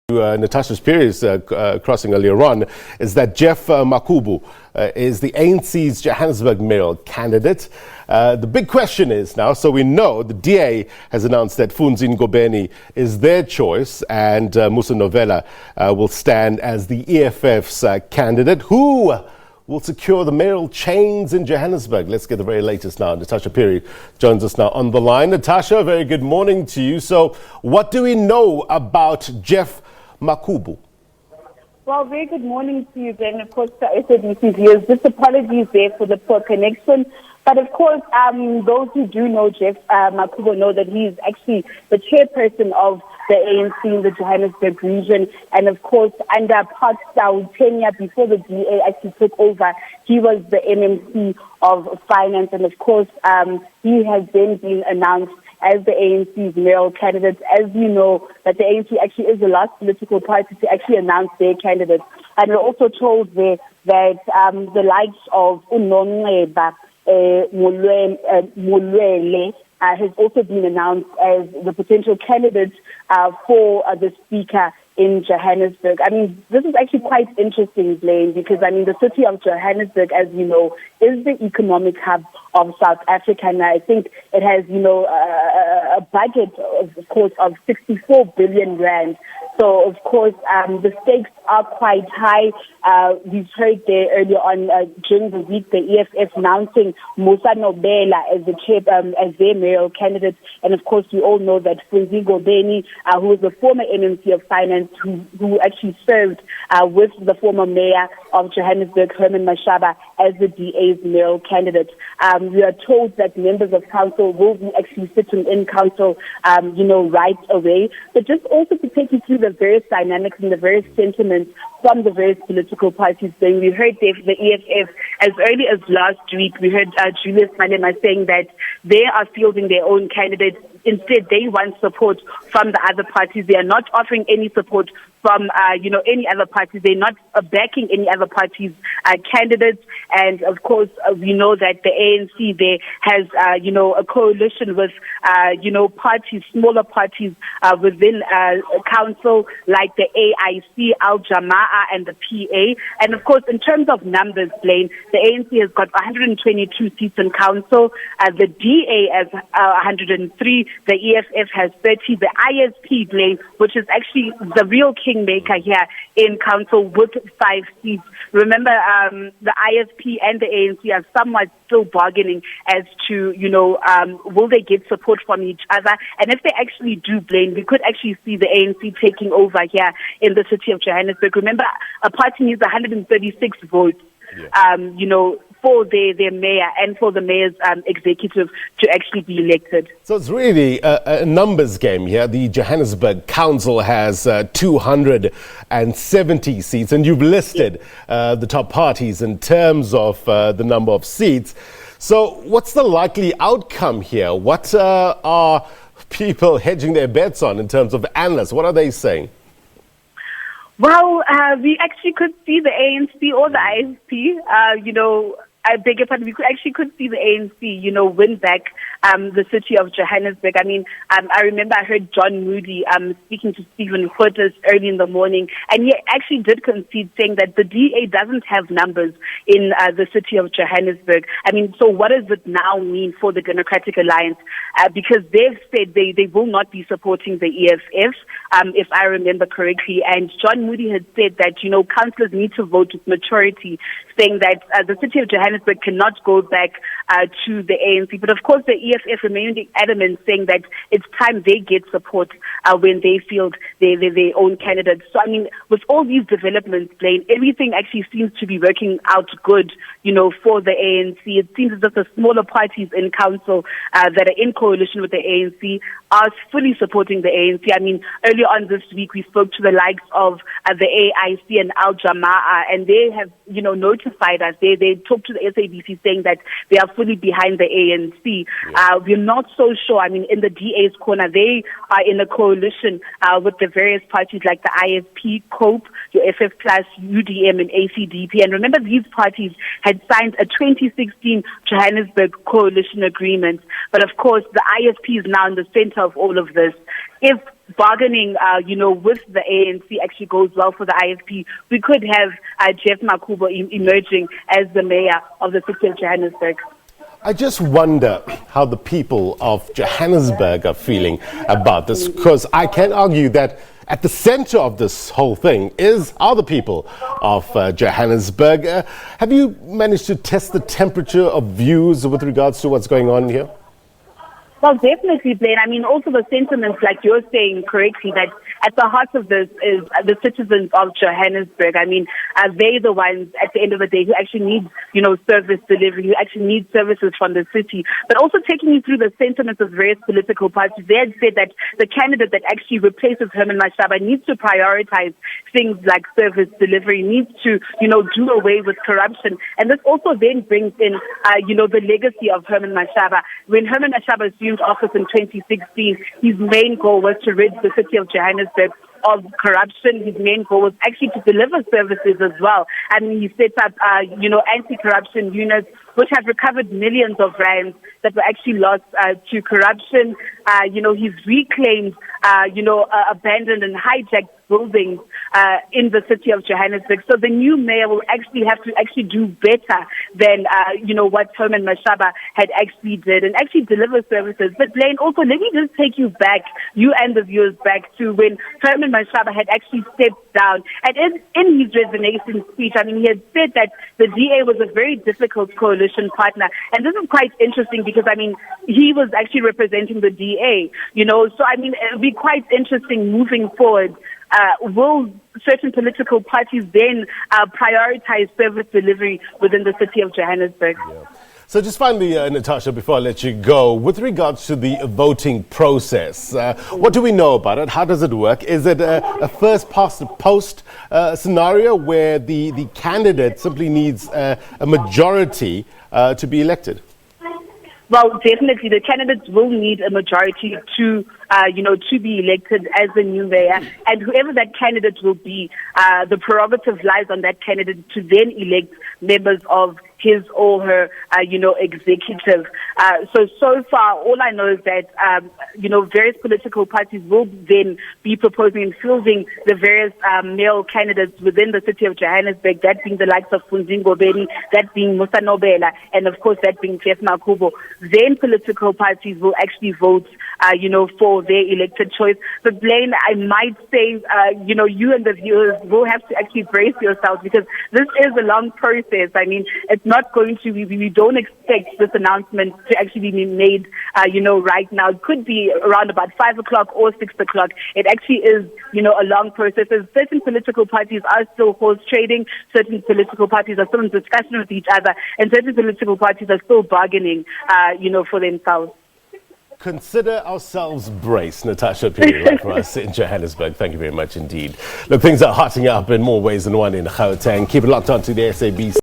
Natasha Spears crossing earlier on is that Geoff Makhubo is the ANC's Johannesburg mayoral candidate. The big question is now, so we know the DA has announced that Funzi Ngobeni is their choice and Musa Novella will stand as the EFF's candidate. Who will secure the mayoral chains in Johannesburg? Let's get the very latest now. Natasha Spears joins us now on the line. Natasha, very good morning to you. So what do we know about Geoff Makhubo? Well, very good morning to you, Ben. Of course, SABC viewers, just apologies there for the poor connection. But of course, those who do know Geoff Makhubo know that he is actually the chairperson of the ANC in the Johannesburg region. And of course, under Part Style tenure before the DA actually took over, he was the MMC of finance. And of course, he has then been announced as the ANC's mayoral candidate. As you know, that the ANC actually is the last political party to actually announce their candidate. And we're also told there that the likes of Unoneba Mulwele has also been announced as the potential candidate for the speaker in Johannesburg. I mean, this is actually quite interesting, Blaine, because, I mean, the city of Johannesburg, as you know, is the economic hub of South Africa. And I think it has, you know, a budget, of course, of 64 billion rand. So, of course, the stakes are quite high. We've heard there earlier on during the week the EFF announcing Musa Novella as as their mayoral candidate. And, of course, we all know that Funzi Ngobeni, who is the former MMC of Finance, who actually served with the former mayor of Johannesburg, Herman Mashaba, as the DA's mayoral candidate. We are told that members of council will be actually sitting in council, right away. But just also to take you through the various dynamics and the various sentiments from the various political parties. Then we heard the EFF as early as last week. We heard Julius Malema saying that they are fielding their own candidates. Instead, they want support from the other parties. They are not offering any support from, any other parties. They're not backing any other parties' candidates. And, of course, we know that the ANC there has, a coalition with, parties, smaller parties within council like the AIC, Al-Jamaa and the PA. And, of course, in terms of numbers, Blaine, the ANC has got 122 seats in council. The DA has 103. The EFF has 30. The ISP, Blaine, which is actually the real kingmaker here in council with 5 seats. Remember, the ISP and the ANC are somewhat still bargaining as to, will they get support from each other? And if they actually do, Blaine, we could actually see the ANC taking over here in the city of Johannesburg. Remember, a party needs 136 votes, for their mayor and for the mayor's executive to actually be elected. So it's really a numbers game here. The Johannesburg Council has 270 seats, and you've listed the top parties in terms of the number of seats. So what's the likely outcome here? What are people hedging their bets on in terms of analysts? What are they saying? Well, we actually could see the ANC or the ISP, I beg your pardon, we could see the ANC, win back the city of Johannesburg. I mean, I remember I heard John Moody speaking to Stephen Curtis early in the morning, and he actually did concede, saying that the DA doesn't have numbers in the city of Johannesburg. I mean, so what does it now mean for the Democratic Alliance? Because they've said they will not be supporting the EFF, if I remember correctly. And John Moody had said that, councillors need to vote with majority, saying that the city of Johannesburg cannot go back to the ANC. But of course, the EFF remained adamant, saying that it's time they get support when they field their own candidates. So, I mean, with all these developments, Blaine, everything actually seems to be working out good, for the ANC. It seems as if the smaller parties in council that are in coalition with the ANC are fully supporting the ANC. I mean, earlier on this week, we spoke to the likes of the AIC and Al-Jamaa, and they have, notified us. They talked to the SABC saying that they are fully behind the ANC. We're not so sure. I mean, in the DA's corner, they are in a coalition with the various parties like the IFP, COPE, your FF Plus, UDM, and ACDP. And remember, these parties had signed a 2016 Johannesburg coalition agreement. But of course, the IFP is now in the center of all of this. If bargaining, with the ANC actually goes well for the IFP, we could have Geoff Makhubo emerging as the mayor of the city of Johannesburg. I just wonder how the people of Johannesburg are feeling about this, because I can argue that at the center of this whole thing are the people of Johannesburg. Have you managed to test the temperature of views with regards to what's going on here? Well, definitely, Blaine. I mean, also the sentiments, like you're saying correctly, that at the heart of this is the citizens of Johannesburg. I mean, they're the ones at the end of the day who actually need, service delivery, who actually need services from the city. But also taking you through the sentiments of various political parties, they had said that the candidate that actually replaces Herman Mashaba needs to prioritize things like service delivery, needs to, do away with corruption. And this also then brings in, the legacy of Herman Mashaba. When Herman Mashaba assumed office in 2016, his main goal was to rid the city of Johannesburg of corruption. His main goal was actually to deliver services as well. And he set up, anti-corruption units which have recovered millions of rands that were actually lost to corruption. He's reclaimed, abandoned and hijacked buildings in the city of Johannesburg. So the new mayor will actually have to do better than, what Herman Mashaba had actually did and actually deliver services. But Blaine, also, let me just take you back, you and the viewers back to when Herman Mashaba had actually stepped down. And in his resignation speech, I mean, he had said that the DA was a very difficult coalition partner. And this is quite interesting because, I mean, he was actually representing the DA, So, I mean, it'll be quite interesting moving forward. Will certain political parties then prioritize service delivery within the city of Johannesburg? Yeah. So just finally, Natasha, before I let you go, with regards to the voting process, what do we know about it? How does it work? Is it a first-past-the-post scenario where the candidate simply needs a majority to be elected? Well, definitely, the candidates will need a majority to be elected as the new mayor. And whoever that candidate will be, the prerogative lies on that candidate to then elect members of his or her, executive. So far, all I know is that, various political parties will then be proposing and fielding the various male candidates within the city of Johannesburg, that being the likes of Fundingo Beni, that being Musa Nobela, and of course that being Geoff Makhubo. Then political parties will actually vote, for their elected choice. But Blaine, I might say, you and the viewers will have to actually brace yourselves because this is a long process. I mean, it's not going to be, we don't expect this announcement to actually be made, right now. It could be around about 5 o'clock or 6 o'clock. It actually is, a long process. Certain political parties are still horse trading. Certain political parties are still in discussion with each other. And certain political parties are still bargaining, for themselves. Consider ourselves braced, Natasha Piri, right for us in Johannesburg. Thank you very much indeed. Look, things are hotting up in more ways than one in Gauteng. Keep it locked on to the SABC.